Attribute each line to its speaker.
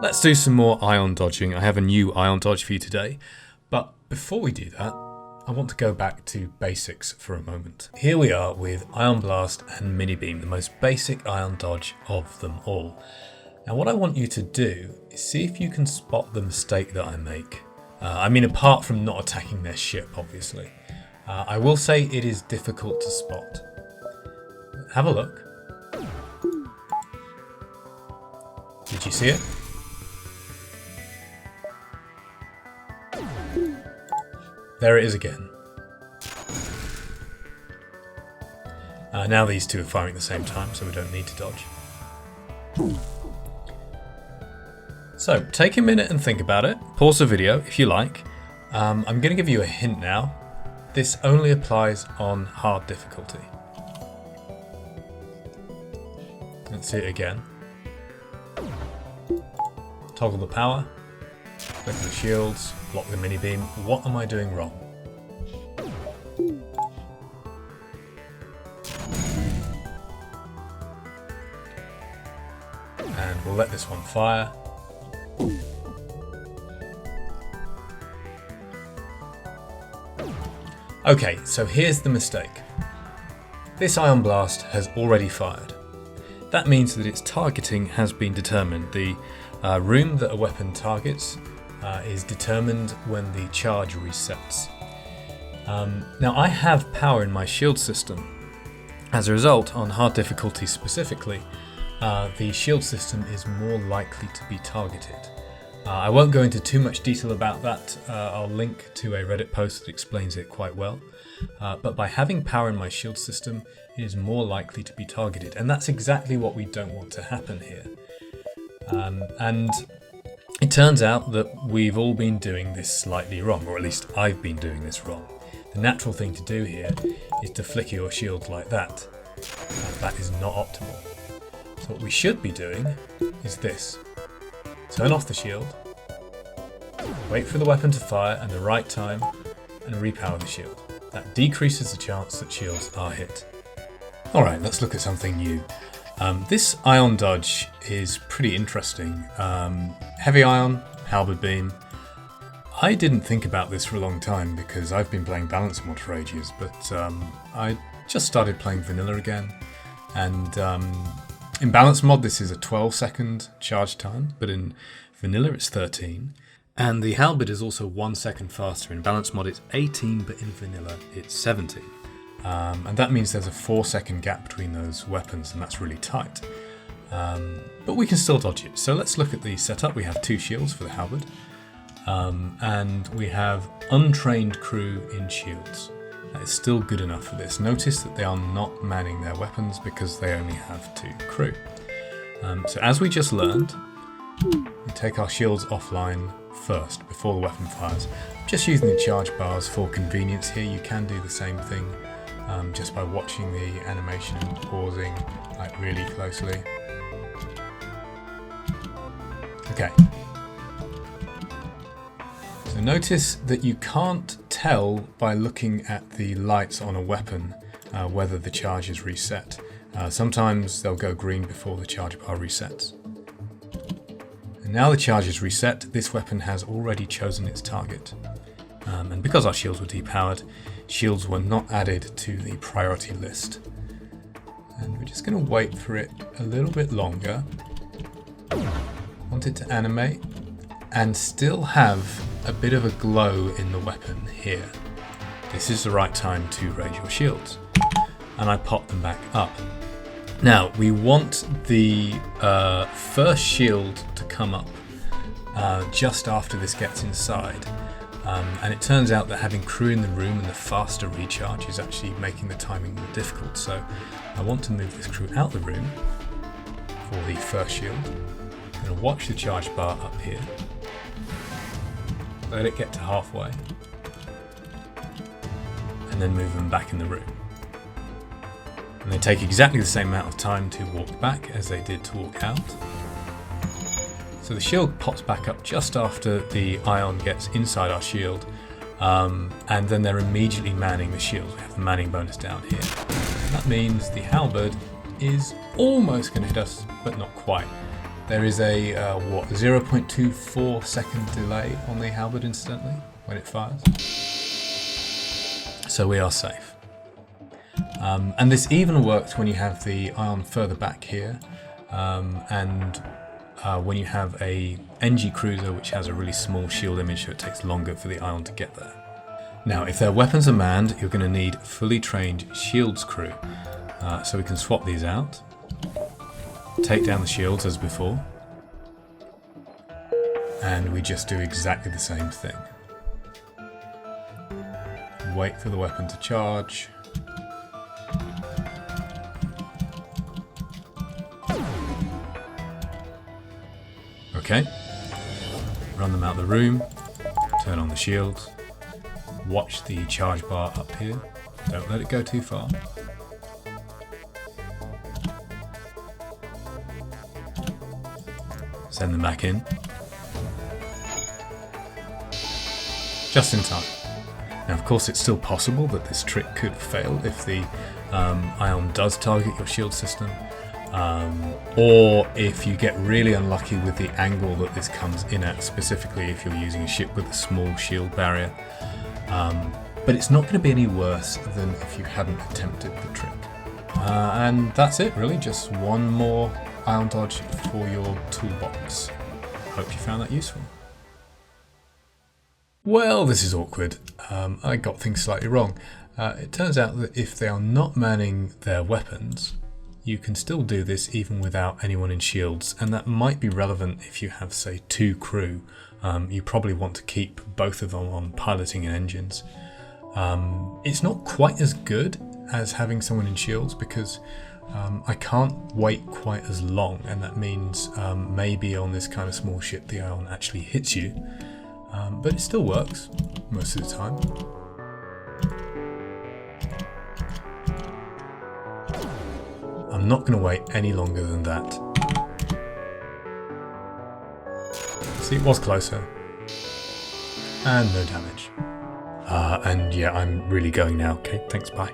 Speaker 1: Let's do some more ion dodging. I have a new ion dodge for you today. But before we do that, I want to go back to basics for a moment. Here we are with Ion Blast and Mini Beam, the most basic ion dodge of them all. Now what I want you to do is see if you can spot the mistake that I make. I mean, apart from not attacking their ship, obviously. I will say it is difficult to spot. Have a look. Did you see it? There it is again. Now these two are firing at the same time, so we don't need to dodge. So take a minute and think about it. Pause the video if you like. I'm going to give you a hint now. This only applies on hard difficulty. Let's see it again. Toggle the power. Click the shields, block the mini beam. What am I doing wrong? And we'll let this one fire. Okay, so here's the mistake. This ion blast has already fired. That means that its targeting has been determined. The room that a weapon targets is determined when the charge resets. Now I have power in my shield system. As a result, on hard difficulty specifically, the shield system is more likely to be targeted. I won't go into too much detail about that. I'll link to a Reddit post that explains it quite well. But by having power in my shield system, it is more likely to be targeted. And that's exactly what we don't want to happen here. And it turns out that we've all been doing this slightly wrong, or at least I've been doing this wrong. The natural thing to do here is to flicker your shield like that. That is not optimal. So what we should be doing is this. Turn off the shield, wait for the weapon to fire at the right time, and repower the shield. That decreases the chance that shields are hit. Alright, let's look at something new. This ion dodge is pretty interesting. Heavy ion, halberd beam. I didn't think about this for a long time because I've been playing balance mod for ages, but I just started playing vanilla again, and in balance mod this is a 12-second charge time, but in vanilla it's 13. And the halberd is also 1 second faster. In balance mod it's 18, but in vanilla it's 17. And that means there's a 4-second gap between those weapons, and that's really tight. But we can still dodge it. So let's look at the setup. We have 2 shields for the halberd, and we have untrained crew in shields. That is still good enough for this. Notice that they are not manning their weapons because they only have 2 crew. So as we just learned, we take our shields offline first before the weapon fires. I'm just using the charge bars for convenience here. You can do the same thing just by watching the animation and pausing like really closely. Okay. So notice that you can't tell by looking at the lights on a weapon whether the charge is reset. Sometimes they'll go green before the charge bar resets. And now the charge is reset, this weapon has already chosen its target. And because our shields were depowered, shields were not added to the priority list. And we're just going to wait for it a little bit longer. Want it to animate and still have a bit of a glow in the weapon here. This is the right time to raise your shields. And I pop them back up. Now we want the first shield to come up just after this gets inside. And it turns out that having crew in the room and the faster recharge is actually making the timing more difficult. So I want to move this crew out the room for the first shield. I'm going to watch the charge bar up here. Let it get to halfway. And then move them back in the room. And they take exactly the same amount of time to walk back as they did to walk out. So the shield pops back up just after the ion gets inside our shield, and then they're immediately manning the shield. We have the manning bonus down here. That means the halberd is almost going to hit us, but not quite. There is a 0.24 second delay on the Halberd, incidentally, when it fires. So we are safe. And this even works when you have the ion further back here, and when you have a NG cruiser which has a really small shield image, so it takes longer for the ion to get there. Now, if their weapons are manned, you're going to need fully trained shields crew. So we can swap these out. Take down the shields as before. And we just do exactly the same thing. Wait for the weapon to charge. Okay. Run them out of the room. Turn on the shields. Watch the charge bar up here. Don't let it go too far. Send them back in. Just in time. Now, of course, it's still possible that this trick could fail if the ion does target your shield system, or if you get really unlucky with the angle that this comes in at, specifically if you're using a ship with a small shield barrier. But it's not going to be any worse than if you hadn't attempted the trick. And that's it, really. Just one more ion dodge for your toolbox. Hope you found that useful. Well, this is awkward. I got things slightly wrong. It turns out that if they are not manning their weapons, you can still do this even without anyone in shields, and that might be relevant if you have, say, 2 crew. You probably want to keep both of them on piloting and engines. It's not quite as good as having someone in shields because I can't wait quite as long, and that means maybe on this kind of small ship the ion actually hits you, but it still works most of the time. I'm not going to wait any longer than that. See, it was closer. And no damage. And yeah, I'm really going now. Okay, thanks, bye.